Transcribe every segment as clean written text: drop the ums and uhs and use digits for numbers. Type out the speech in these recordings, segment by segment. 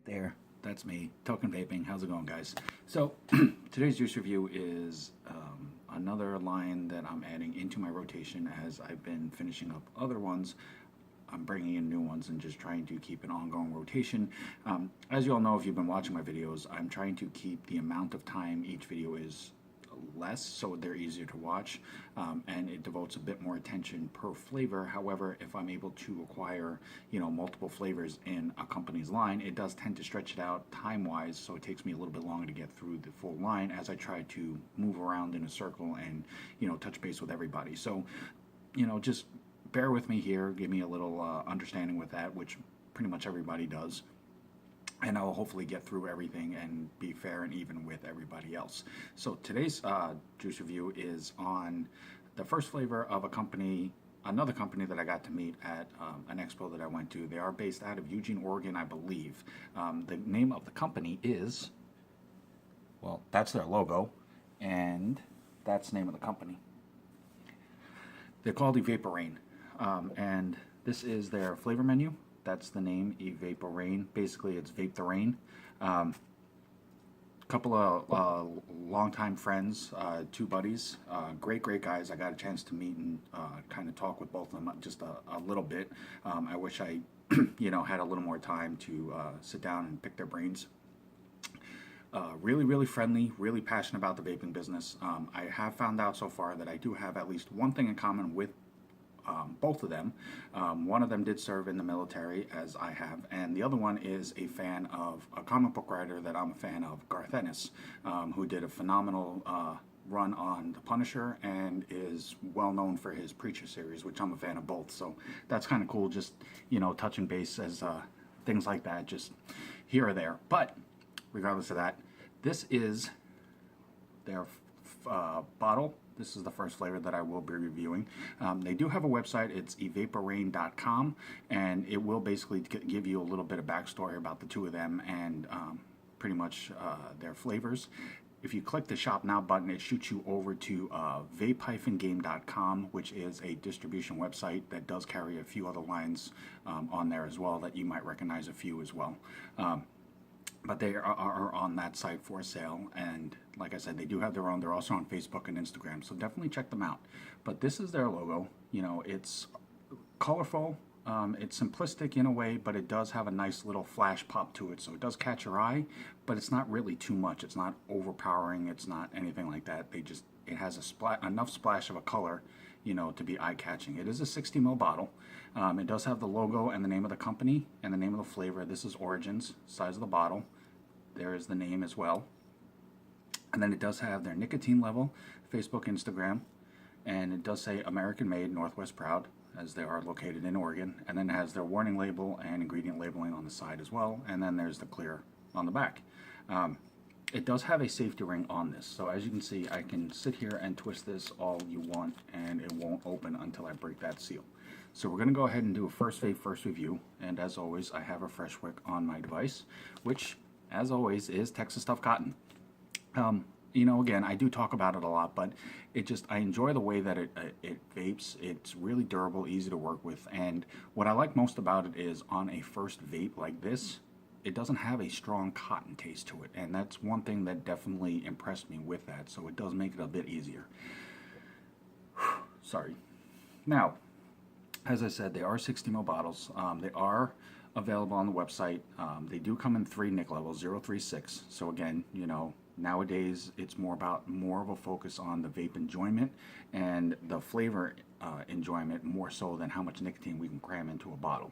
There, that's me, Token Vaping. How's it going, guys? So, today's juice review is another line that I'm adding into my rotation as I've been finishing up other ones. I'm bringing in new ones and just trying to keep an ongoing rotation. As you all know, if you've been watching my videos, I'm trying to keep the amount of time each video is less so they're easier to watch, and it devotes a bit more attention per flavor. However, if I'm able to acquire multiple flavors in a company's line, it does tend to stretch it out time wise, so it takes me a little bit longer to get through the full line as I try to move around in a circle and touch base with everybody. So just bear with me here, give me a little understanding with that, which pretty much everybody does, and I'll hopefully get through everything and be fair and even with everybody else. So today's juice review is on the first flavor of another company that I got to meet at an expo that I went to. They are based out of Eugene, Oregon, I believe. The name of the company is, well, that's their logo, and that's the name of the company. They're called Evaporeign, and this is their flavor menu. That's the name, Evaporeign. Basically, it's Vape the Rain. Couple of longtime friends, two buddies, great guys. I got a chance to meet and kind of talk with both of them just a little bit. I wish I, had a little more time to sit down and pick their brains. Really friendly, really passionate about the vaping business. I have found out so far that I do have at least one thing in common with both of them. One of them did serve in the military, as I have, and the other one is a fan of a comic book writer that I'm a fan of, Garth Ennis, who did a phenomenal run on The Punisher and is well known for his Preacher series, which I'm a fan of both. So that's kind of cool, just touching base as things like that, just here or there. But regardless of that, this is their bottle. This is the first flavor that I will be reviewing. They do have a website. It's evaporeign.com, and it will basically give you a little bit of backstory about the two of them and pretty much their flavors. If you click the Shop Now button, it shoots you over to vape-game.com, which is a distribution website that does carry a few other lines on there as well that you might recognize a few as well. But they are on that site for sale, and like I said, they do have their own. They're also on Facebook and Instagram, so definitely check them out. But this is their logo. It's colorful, it's simplistic in a way, but it does have a nice little flash pop to it, so it does catch your eye, but it's not really too much. It's not overpowering, it's not anything like that. It has enough splash of a color to be eye-catching. It is a 60 ml bottle. It does have the logo and the name of the company and the name of the flavor. This is Origins, size of the bottle. There is the name as well. And then it does have their nicotine level, Facebook, Instagram, and it does say American made, Northwest proud, as they are located in Oregon. And then it has their warning label and ingredient labeling on the side as well. And then there's the clear on the back. It does have a safety ring on this, so as you can see, I can sit here and twist this all you want and it won't open until I break that seal. So we're going to go ahead and do a first vape, first review, and as always, I have a fresh wick on my device, which, as always, is Texas Tough Cotton. Again, I do talk about it a lot, but I enjoy the way that it vapes. It's really durable, easy to work with, and what I like most about it is on a first vape like this, it doesn't have a strong cotton taste to it, and that's one thing that definitely impressed me with that, so it does make it a bit easier. Sorry. Now, as I said, they are 60 ml bottles. They are available on the website. They do come in 3 nic levels, 0, 3, 6. So again, nowadays it's more of a focus on the vape enjoyment and the flavor enjoyment more so than how much nicotine we can cram into a bottle.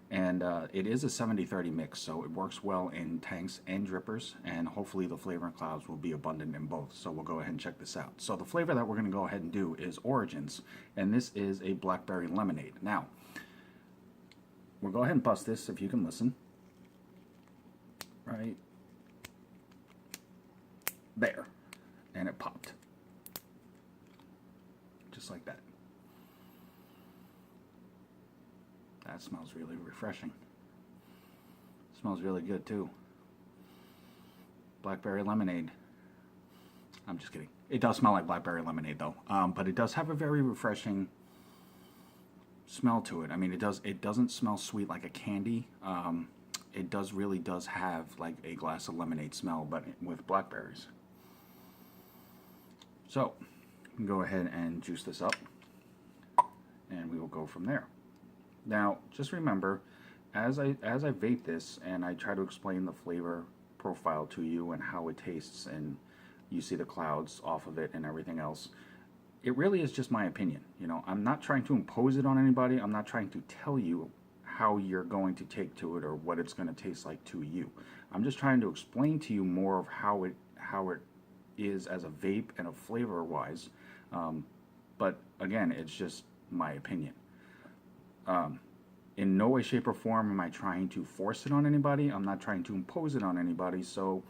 And it is a 70-30 mix, so it works well in tanks and drippers, and hopefully the flavor and clouds will be abundant in both. So we'll go ahead and check this out. So the flavor that we're going to go ahead and do is Origins, and this is a blackberry lemonade. Now, we'll go ahead and bust this if you can listen. Right there. And it popped. Just like that. That smells really refreshing. Smells really good too. Blackberry lemonade. I'm just kidding. It does smell like blackberry lemonade though, but it does have a very refreshing smell to it. I mean, it doesn't smell sweet like a candy. it really does have like a glass of lemonade smell, but with blackberries. So go ahead and juice this up, and we will go from there. Now, just remember, as I vape this and I try to explain the flavor profile to you and how it tastes, and you see the clouds off of it and everything else, it really is just my opinion. You know, I'm not trying to impose it on anybody. I'm not trying to tell you how you're going to take to it or what it's going to taste like to you. I'm just trying to explain to you more of how it is as a vape and a flavor wise. But again, it's just my opinion. In no way, shape, or form am I trying to force it on anybody. I'm not trying to impose it on anybody. So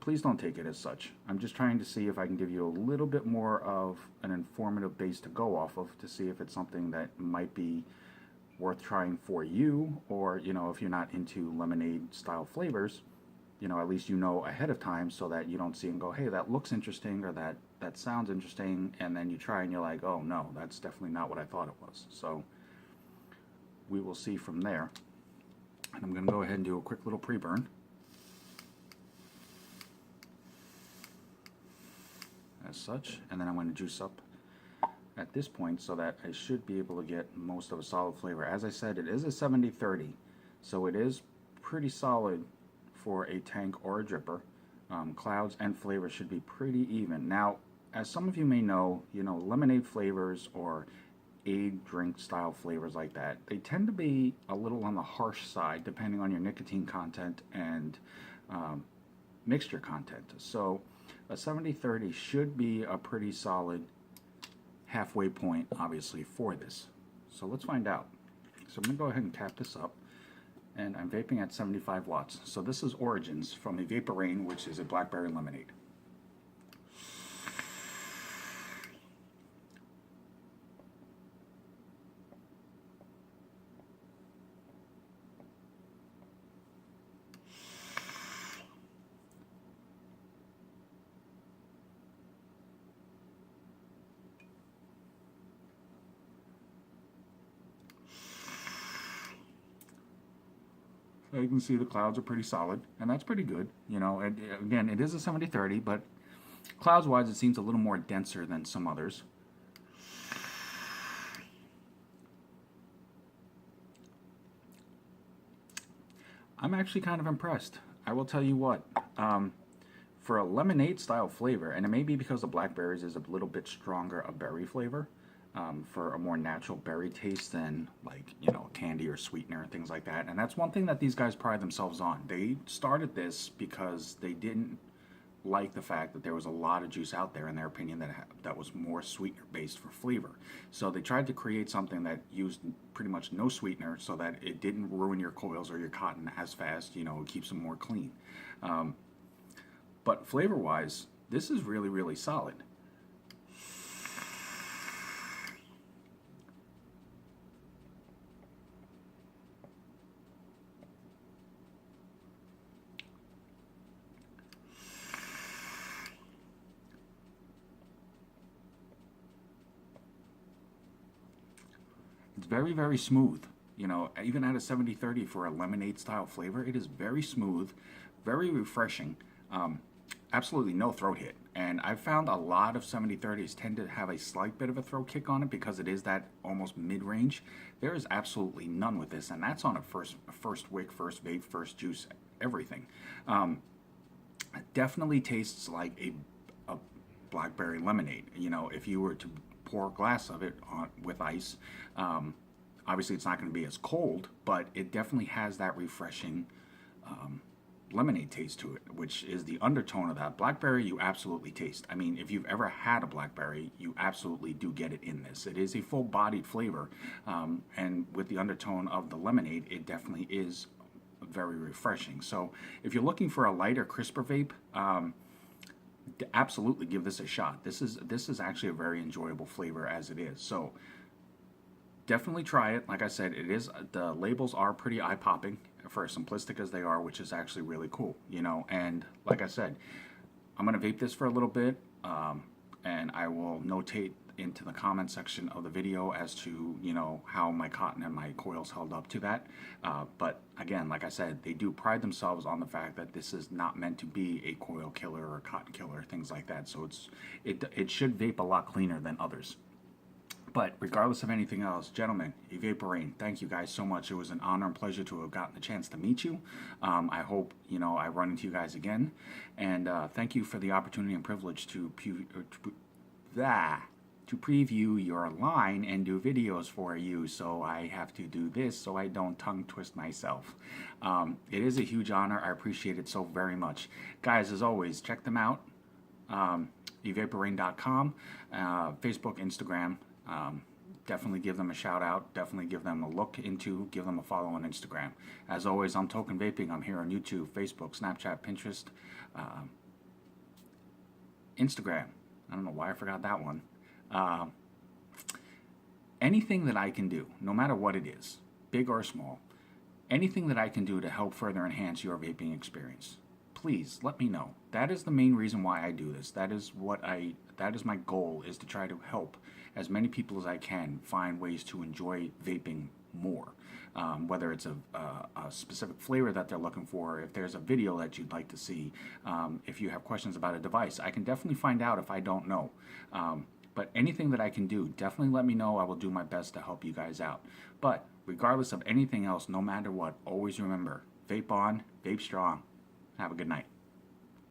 please don't take it as such. I'm just trying to see if I can give you a little bit more of an informative base to go off of, to see if it's something that might be worth trying for you, or, you know, if you're not into lemonade style flavors, you know, at least you know ahead of time, so that you don't see and go, hey, that looks interesting, or that sounds interesting, and then you try and you're like, oh no, that's definitely not what I thought it was. So we will see from there. And I'm going to go ahead and do a quick little pre-burn. As such, and then I'm going to juice up at this point so that I should be able to get most of a solid flavor. As I said, it is a 70-30, so it is pretty solid for a tank or a dripper. Clouds and flavor should be pretty even. Now, as some of you may know, lemonade flavors or aid drink style flavors like that, they tend to be a little on the harsh side depending on your nicotine content and mixture content. So a 70-30 should be a pretty solid halfway point, obviously, for this. So let's find out. So I'm going to go ahead and cap this up, and I'm vaping at 75 watts. So this is Origins from Evaporeign, which is a blackberry lemonade. So you can see the clouds are pretty solid, and that's pretty good. And again, it is a 70-30, but clouds-wise, it seems a little more denser than some others. I'm actually kind of impressed. I will tell you what, for a lemonade-style flavor, and it may be because the blackberries is a little bit stronger a berry flavor, for a more natural berry taste than candy or sweetener and things like that. And that's one thing that these guys pride themselves on. They started this because they didn't like the fact that there was a lot of juice out there, in their opinion, that was more sweetener based for flavor. So they tried to create something that used pretty much no sweetener, so that it didn't ruin your coils or your cotton as fast. It keeps them more clean. But flavor wise, this is really, really solid. It's very, very smooth. Even at a 70-30 for a lemonade style flavor, it is very smooth, very refreshing. Absolutely no throat hit. And I've found a lot of 70-30s tend to have a slight bit of a throat kick on it because it is that almost mid-range. There is absolutely none with this, and that's on a first wick, first vape, first juice, everything. It definitely tastes like a blackberry lemonade. If you were to pour a glass of it with ice, obviously it's not going to be as cold, but it definitely has that refreshing lemonade taste to it, which is the undertone of that. Blackberry, you absolutely taste. I mean, if you've ever had a blackberry, you absolutely do get it in this. It is a full-bodied flavor, and with the undertone of the lemonade, it definitely is very refreshing. So if you're looking for a lighter, crisper vape, absolutely give this a shot. This is actually a very enjoyable flavor as it is. So definitely try it. Like I said, the labels are pretty eye-popping for as simplistic as they are, which is actually really cool. And like I said, I'm gonna vape this for a little bit, and I will notate into the comment section of the video as to, you know, how my cotton and my coils held up to that. But again, like I said, they do pride themselves on the fact that this is not meant to be a coil killer or a cotton killer, things like that. So it should vape a lot cleaner than others. But regardless of anything else, gentlemen, Evaporeign, thank you guys so much. It was an honor and pleasure to have gotten the chance to meet you. I hope, you know, I run into you guys again. And thank you for the opportunity and privilege to preview your line and do videos for you. So I have to do this so I don't tongue twist myself. It is a huge honor. I appreciate it so very much. Guys, as always, check them out. Evaporeign.com, Facebook, Instagram. Definitely give them a shout out, definitely give them a look into, give them a follow on Instagram. As always, I'm Token Vaping. I'm here on YouTube, Facebook, Snapchat, Pinterest, Instagram. I don't know why I forgot that one. Anything that I can do, no matter what it is, big or small, anything that I can do to help further enhance your vaping experience, please let me know. That is the main reason why I do this. That is my goal, is to try to help as many people as I can find ways to enjoy vaping more. Whether it's a specific flavor that they're looking for, if there's a video that you'd like to see, if you have questions about a device, I can definitely find out if I don't know. But anything that I can do, definitely let me know. I will do my best to help you guys out. But regardless of anything else, no matter what, always remember, vape on, vape strong. Have a good night.